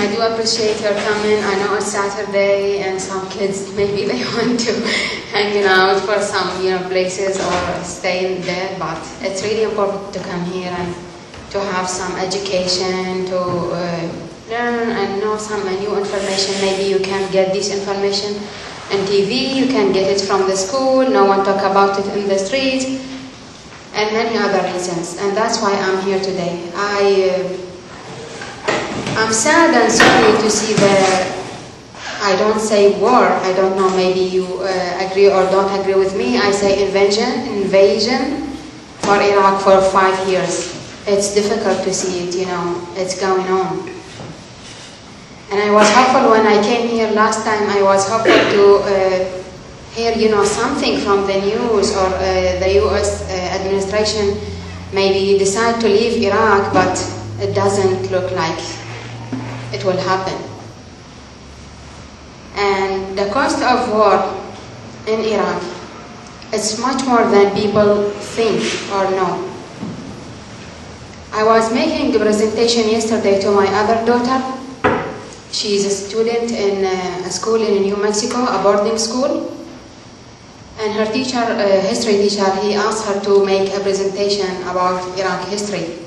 I do appreciate your coming. I know it's Saturday and some kids maybe they want to hang out for some places or stay in there, but it's really important to come here and to have some education, to learn and know some new information. Maybe you can get this information on TV, you can get it from the school, no one talk about it in the street, and many other reasons. And that's why I'm here today. I'm sad and sorry to see I don't say war, I don't know, maybe you agree or don't agree with me. I say invasion for Iraq for 5 years. It's difficult to see it, it's going on. And I was hopeful when I came here last time, I was hopeful to hear, something from the news or the US administration maybe decide to leave Iraq, but it doesn't look like it will happen. And the cost of war in Iraq, it's much more than people think or know. I was making a presentation yesterday to my other daughter. She's a student in a school in New Mexico, a boarding school. And her teacher, history teacher, he asked her to make a presentation about Iraq history.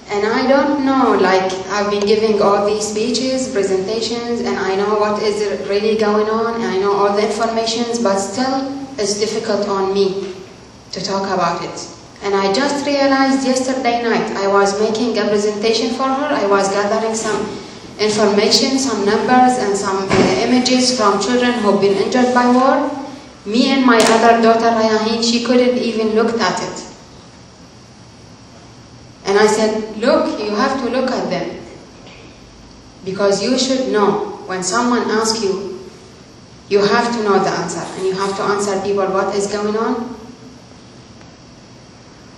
And I don't know, I've been giving all these speeches, presentations, and I know what is really going on, and I know all the information, but still it's difficult on me to talk about it. And I just realized yesterday night, I was making a presentation for her, I was gathering some information, some numbers, and some images from children who've been injured by war. Me and my other daughter, Rayahin, she couldn't even look at it. And I said, look, you have to look at them. Because you should know, when someone asks you, you have to know the answer. And you have to answer people what is going on.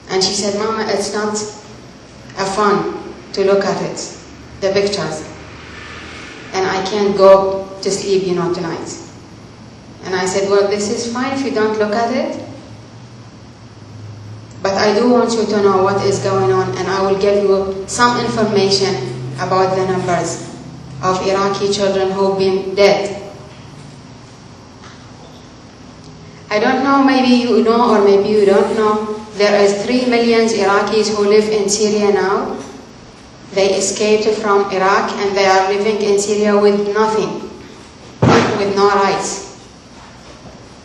And she said, Mama, it's not a fun to look at it, the pictures. And I can't go to sleep, tonight. And I said, well, this is fine if you don't look at it. But I do want you to know what is going on, and I will give you some information about the numbers of Iraqi children who've been dead. I don't know, maybe you know or maybe you don't know, there is 3 million Iraqis who live in Syria now. They escaped from Iraq and they are living in Syria with nothing, with no rights.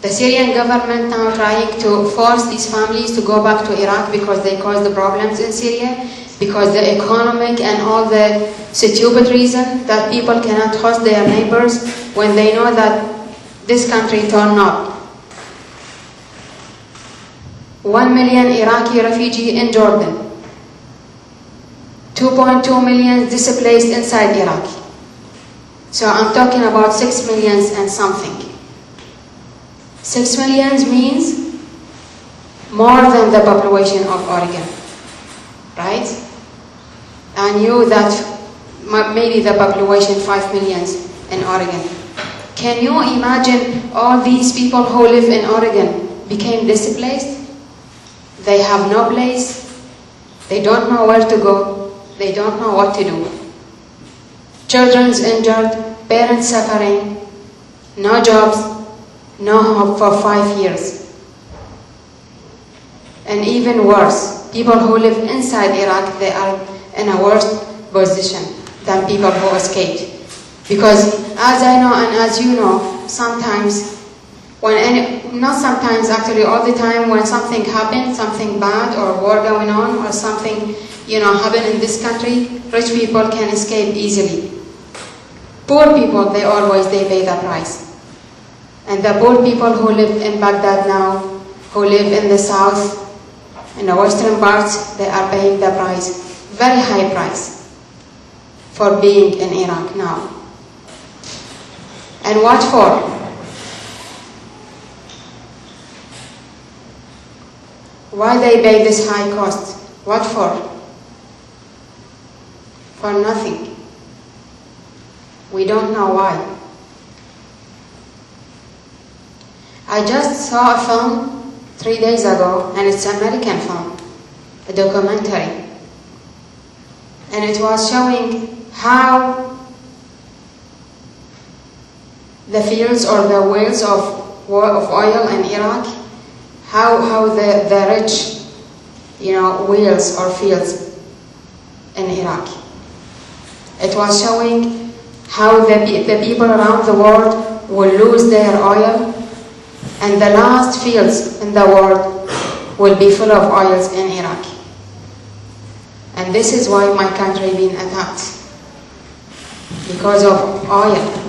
The Syrian government now trying to force these families to go back to Iraq because they caused the problems in Syria, because the economic and all the stupid reason that people cannot host their neighbors when they know that this country turned up. 1 million Iraqi refugee in Jordan. 2.2 million displaced inside Iraq. So I'm talking about 6 million and something. 6 million means more than the population of Oregon, right? I knew that maybe the population 5 million in Oregon. Can you imagine all these people who live in Oregon became displaced? They have no place, they don't know where to go, they don't know what to do. Children's injured, parents suffering, no jobs, no hope for 5 years. And even worse, people who live inside Iraq, they are in a worse position than people who escaped. Because as I know and as you know, sometimes, not sometimes, actually all the time, when something happens, something bad or war going on or something, happen in this country, rich people can escape easily. Poor people, they pay the price. And the poor people who live in Baghdad now, who live in the south, in the western parts, they are paying the price, very high price, for being in Iraq now. And what for? Why they pay this high cost? What for? For nothing. We don't know why. I just saw a film 3 days ago, and it's an American film, a documentary. And it was showing how the fields or the wells of oil in Iraq, how the rich, wells or fields in Iraq. It was showing how the people around the world will lose their oil, and the last fields in the world will be full of oils in Iraq. And this is why my country being attacked, because of oil.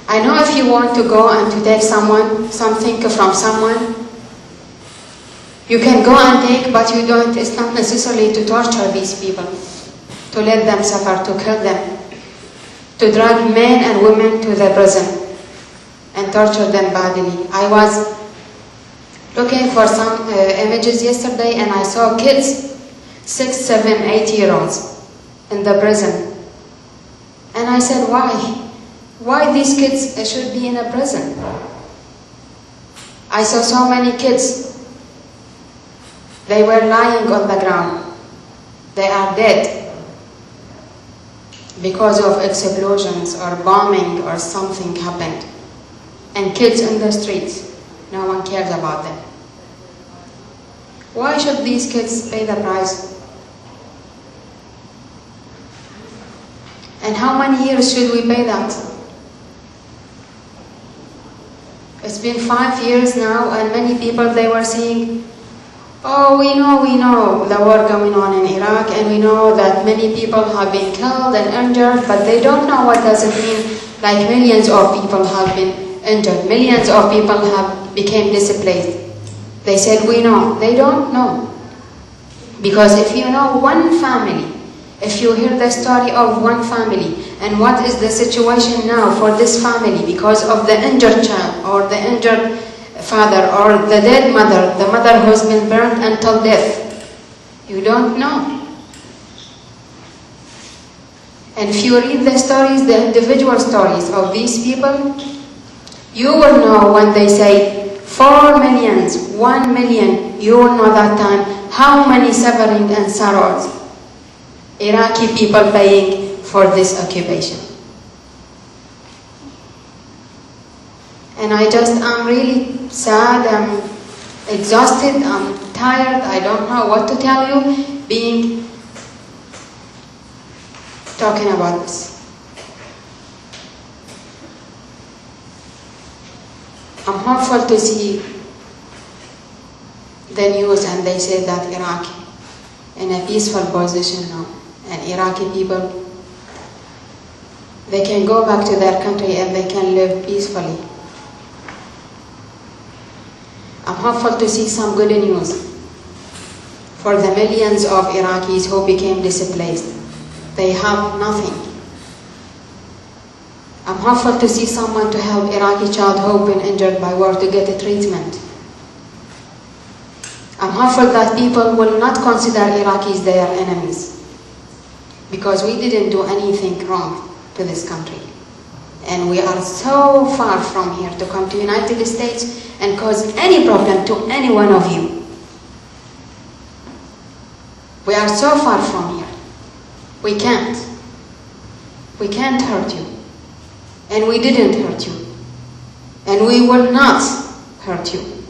I know if you want to go and to take something from someone, you can go and take, but you don't. It's not necessarily to torture these people, to let them suffer, to kill them, to drag men and women to the prison and torture them badly. I was looking for some images yesterday, and I saw kids, 6, 7, 8-year-olds in the prison. And I said, why? Why these kids should be in a prison? I saw so many kids. They were lying on the ground. They are dead because of explosions or bombing or something happened. And kids in the streets, no one cares about them. Why should these kids pay the price? And how many years should we pay that? It's been 5 years now, and many people, they were saying, oh, we know the war going on in Iraq, and we know that many people have been killed and injured, but they don't know what does it mean, like millions of people have been injured, millions of people have became displaced. They said, we know. They don't know. Because if you know one family, if you hear the story of one family, and what is the situation now for this family because of the injured child, or the injured father, or the dead mother, the mother who's been burned until death, you don't know. And if you read the stories, the individual stories of these people, you will know when they say 4 million, 1 million, you will know that time how many suffering and sorrows Iraqi people paying for this occupation. And I'm really sad, I'm exhausted, I'm tired, I don't know what to tell you, talking about this. I'm hopeful to see the news, and they say that Iraq in a peaceful position now, and Iraqi people, they can go back to their country and they can live peacefully. I'm hopeful to see some good news for the millions of Iraqis who became displaced. They have nothing. I'm hopeful to see someone to help Iraqi child who've been injured by war to get a treatment. I'm hopeful that people will not consider Iraqis their enemies, because we didn't do anything wrong to this country. And we are so far from here to come to United States and cause any problem to any one of you. We are so far from here. We can't hurt you. And we didn't hurt you. And we will not hurt you.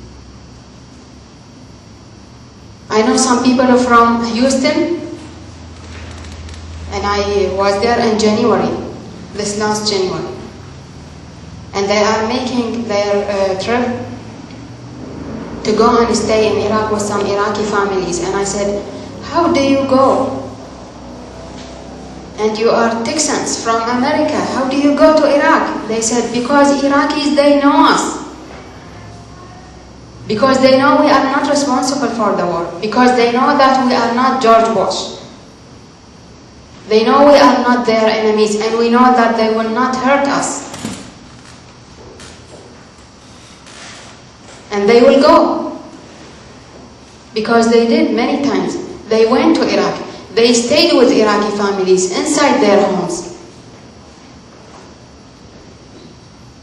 I know some people from Houston, and I was there in January, this last January. And they are making their trip to go and stay in Iraq with some Iraqi families. And I said, how do you go? And you are Texans from America. How do you go to Iraq? They said, because Iraqis, they know us. Because they know we are not responsible for the war. Because they know that we are not George Bush. They know we are not their enemies, and we know that they will not hurt us. And they will go. because they did many times. They went to Iraq. They stayed with Iraqi families inside their homes.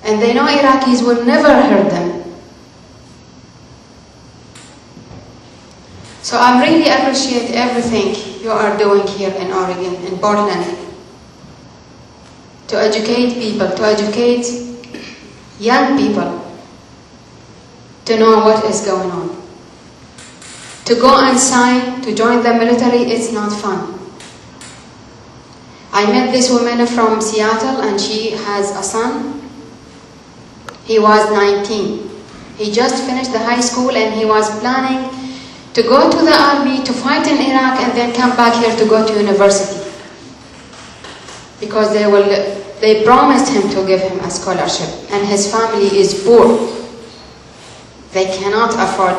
And they know Iraqis will never hurt them. So I really appreciate everything you are doing here in Oregon, in Portland, to educate people, to educate young people to know what is going on. To go and sign, to join the military, it's not fun. I met this woman from Seattle and she has a son. He was 19. He just finished the high school and he was planning to go to the army, to fight in Iraq, and then come back here to go to university. Because they promised him to give him a scholarship, and his family is poor. They cannot afford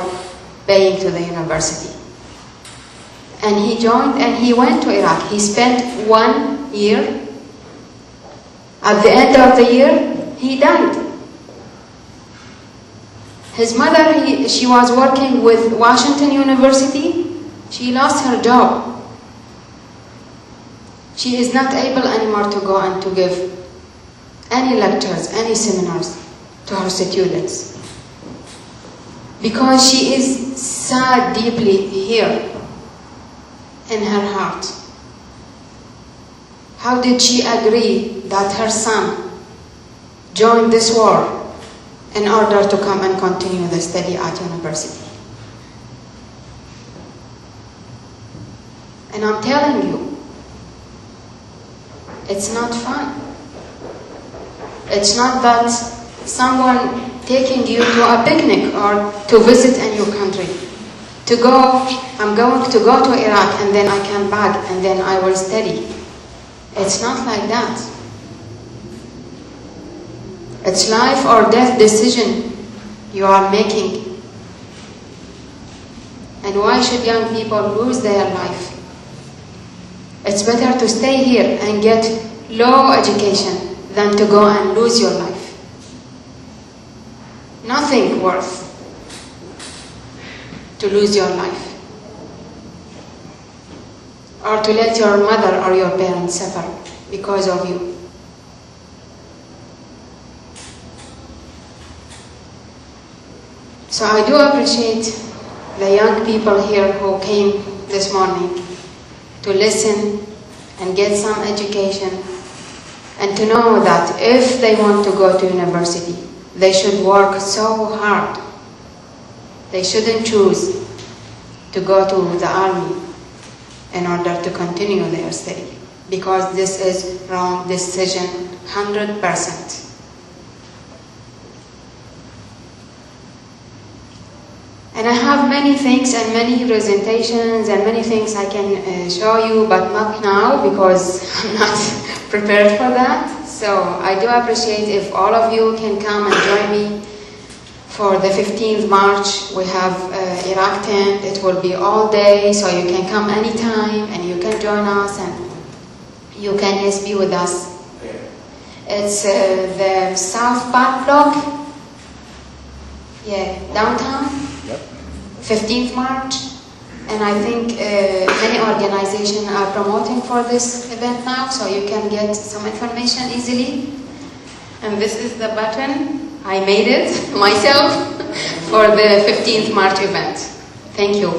paying to the university. And he joined and he went to Iraq. He spent 1 year. At the end of the year, he died. His mother, she was working with Washington University. She lost her job. She is not able anymore to go and to give any lectures, any seminars to her students. Because she is sad deeply here in her heart. How did she agree that her son joined this war in order to come and continue the study at university? And I'm telling you, it's not fun. It's not that someone taking you to a picnic or to visit a new country. To go, I'm going to go to Iraq and then I come back and then I will study. It's not like that. It's life or death decision you are making. And why should young people lose their life? It's better to stay here and get low education than to go and lose your life. Nothing worth to lose your life. Or to let your mother or your parents suffer because of you. So I do appreciate the young people here who came this morning to listen and get some education and to know that if they want to go to university, they should work so hard. They shouldn't choose to go to the army in order to continue their study, because this is wrong decision 100%. And I have many things and many presentations and many things I can show you, but not now because I'm not prepared for that. So I do appreciate if all of you can come and join me for the 15th March. We have Iraq tent. It will be all day, so you can come anytime and you can join us and you can just be with us. It's the South Park block, downtown. 15th March, and I think many organizations are promoting for this event now, so you can get some information easily. And this is the button. I made it myself for the 15th March event. Thank you.